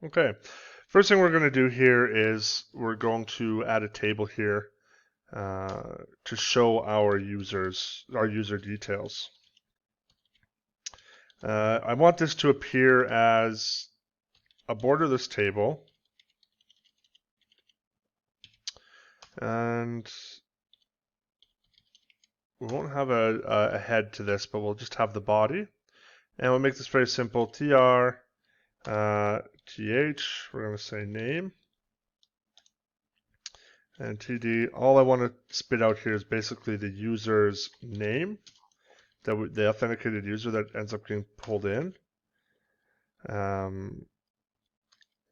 Okay, first thing we're going to do here is we're going to add a table here to show our user details. I want this to appear as a borderless table, and we won't have a head to this, but we'll just have the body, and we'll make this very simple. Tr th, we're going to say name, and td. All I want to spit out here is basically the user's name, the authenticated user that ends up getting pulled in.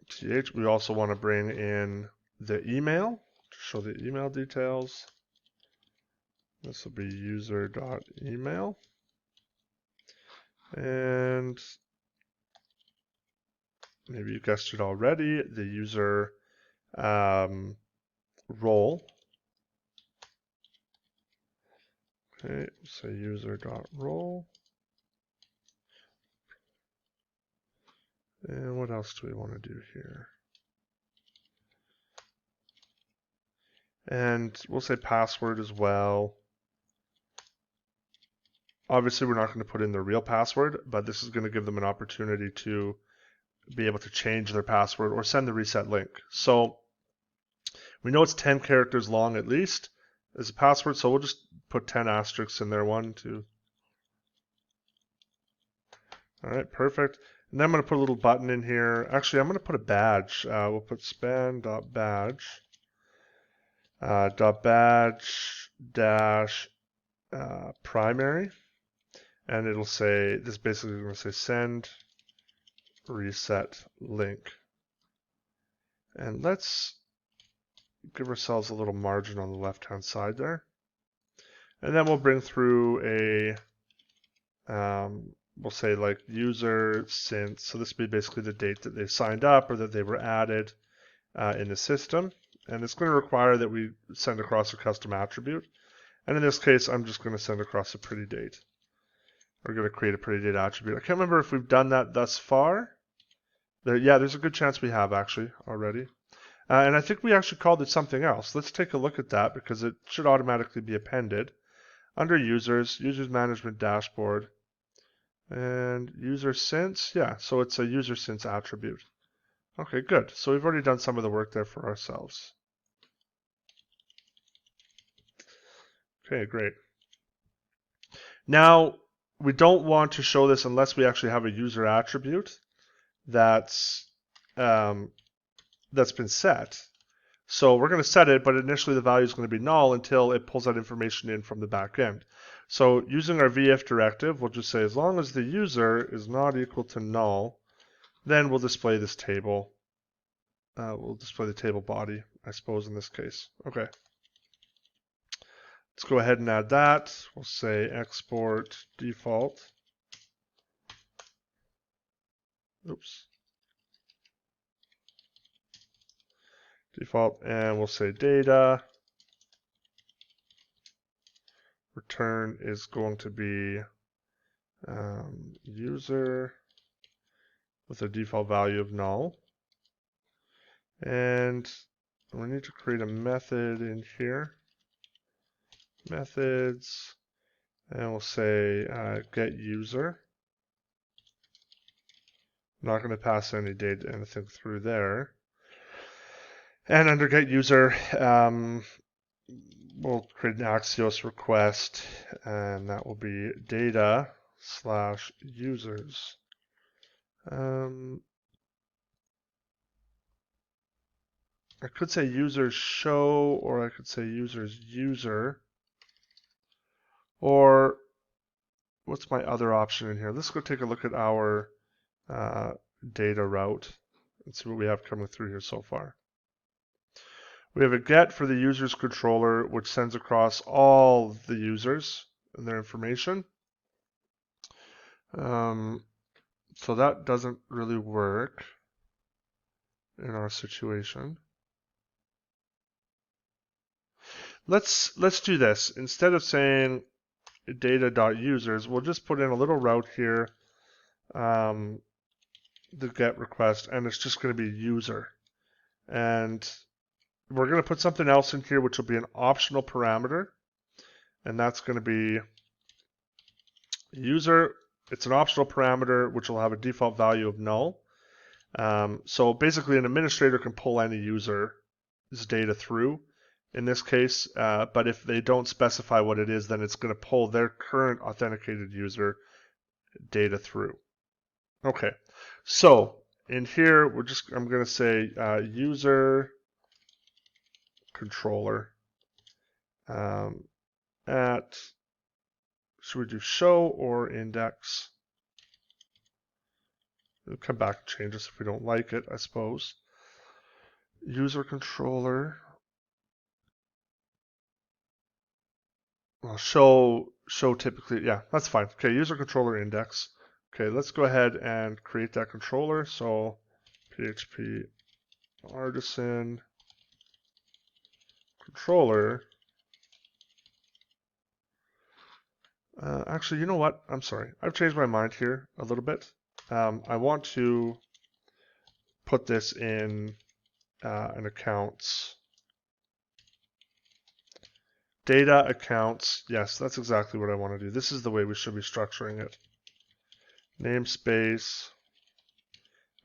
Th, we also want to bring in the email to show the email details. This will be user.email. And maybe you guessed it already, the user role. Okay, so user.role. And what else do we want to do here? And we'll say password as well. Obviously, we're not going to put in their real password, but this is going to give them an opportunity to be able to change their password or send the reset link. So we know it's 10 characters long at least as a password, so we'll just put 10 asterisks in there. 1, 2. All right, perfect. And then I'm going to put a little button in here. Actually, I'm going to put a badge. We'll put span.badge. .badge dash primary, and it'll say, this basically is going to say send reset link. And let's give ourselves a little margin on the left hand side there. And then we'll bring through a, we'll say like user since, so this will be basically the date that they signed up or that they were added in the system. And it's going to require that we send across a custom attribute. And in this case, I'm just going to send across a pretty date. We're going to create a pretty date attribute. I can't remember if we've done that thus far. Yeah, there's a good chance we have actually already. And I think we actually called it something else. Let's take a look at that because it should automatically be appended. Under users management dashboard, and user since, yeah, so it's a user since attribute. Okay, good. So we've already done some of the work there for ourselves. Okay, great. Now, we don't want to show this unless we actually have a user attribute that's been set. So we're going to set it, but initially the value is going to be null until it pulls that information in from the back end. So using our VF directive, we'll just say as long as the user is not equal to null, then we'll display this table. We'll display the table body, I suppose, in this case. Okay. Let's go ahead and add that. We'll say export default. Oops. Default, and we'll say data. Return is going to be user with a default value of null. And we need to create a method in here. Methods, and we'll say get user. I'm not going to pass any data, anything through there. And under get user, we'll create an Axios request, and that will be data/users. I could say users show, or I could say users user. Or what's my other option in here? Let's go take a look at our data route and see what we have coming through here so far. We have a get for the user's controller, which sends across all the users and their information. So that doesn't really work in our situation. Let's do this. Instead of saying data.users, we'll just put in a little route here the GET request, and it's just going to be user. And we're going to put something else in here, which will be an optional parameter, and that's going to be user. It's an optional parameter, which will have a default value of null. So basically, an administrator can pull any user's data through in this case, but if they don't specify what it is, then it's going to pull their current authenticated user data through. Okay, so in here, I'm going to say user controller at, should we do show or index? We'll come back and change this if we don't like it, I suppose. User controller. Well, show typically, yeah, that's fine. Okay, user controller index. Okay, let's go ahead and create that controller. So PHP artisan controller. Actually, you know what? I'm sorry. I've changed my mind here a little bit. I want to put this in an accounts. Data accounts. Yes, that's exactly what I want to do. This is the way we should be structuring it. Namespace,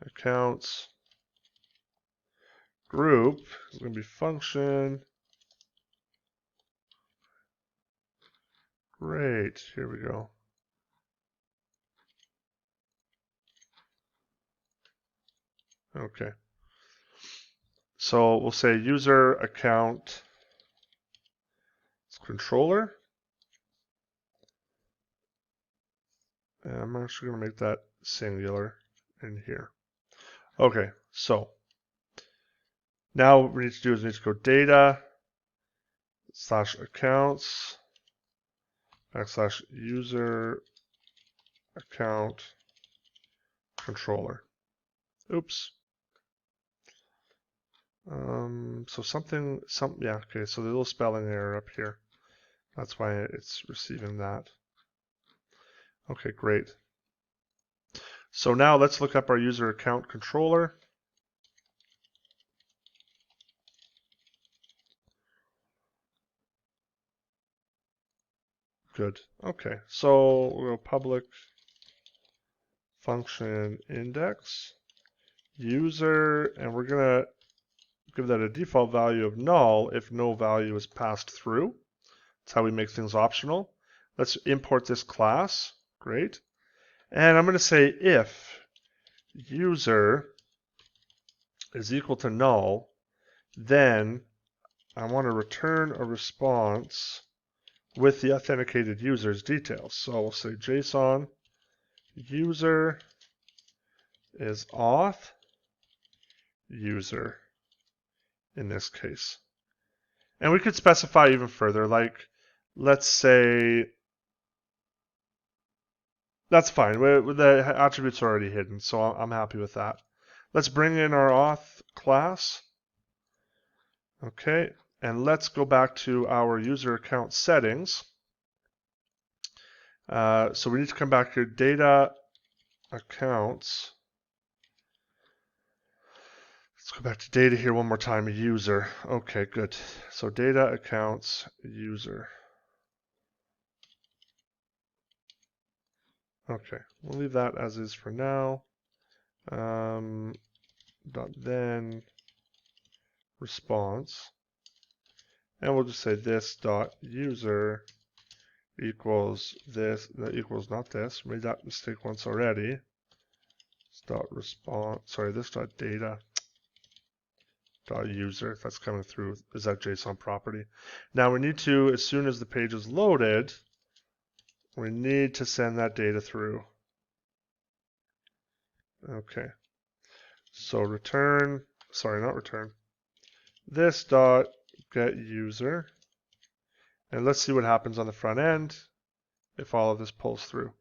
accounts, group is going to be function. Great, here we go. Okay. So we'll say user account controller. And I'm actually going to make that singular in here. Okay, so now what we need to do is we need to go data / accounts / user account controller. Oops. Yeah, okay, so the little spelling error up here. That's why it's receiving that. Okay, great. So now let's look up our user account controller. Good. Okay, so we'll go public function index user, and we're going to give that a default value of null if no value is passed through. That's how we make things optional. Let's import this class. Great. And I'm going to say if user is equal to null, then I want to return a response with the authenticated user's details. So we'll say JSON user is auth user in this case. And we could specify even further, like let's say, that's fine. The attributes are already hidden, so I'm happy with that. Let's bring in our auth class. Okay, and let's go back to our user account settings. So we need to come back here, data accounts. Let's go back to data here one more time, user. Okay, good. So data accounts user. Okay, we'll leave that as is for now. Dot then response, and we'll just say this dot user equals this, that equals not this, made that mistake once already. This dot response, sorry, this dot data dot user, if that's coming through, is that JSON property. Now we need to, as soon as the page is loaded, we need to send that data through. Okay, so return, sorry, not return, this dot get user, and let's see what happens on the front end if all of this pulls through.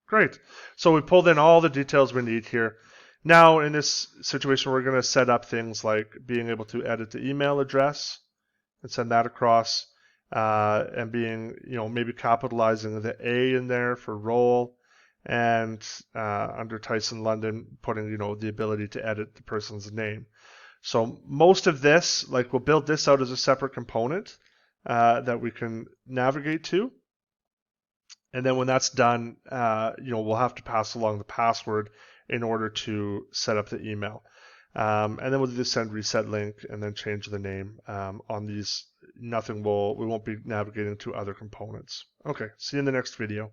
Great. So we pulled in all the details we need here. Now in this situation, we're going to set up things like being able to edit the email address and send that across, and being, maybe capitalizing the A in there for role, and under Tyson London, putting, the ability to edit the person's name. So most of this, like we'll build this out as a separate component that we can navigate to. And then when that's done, we'll have to pass along the password in order to set up the email. And then we'll do the send reset link and then change the name. On these, we won't be navigating to other components. Okay, see you in the next video.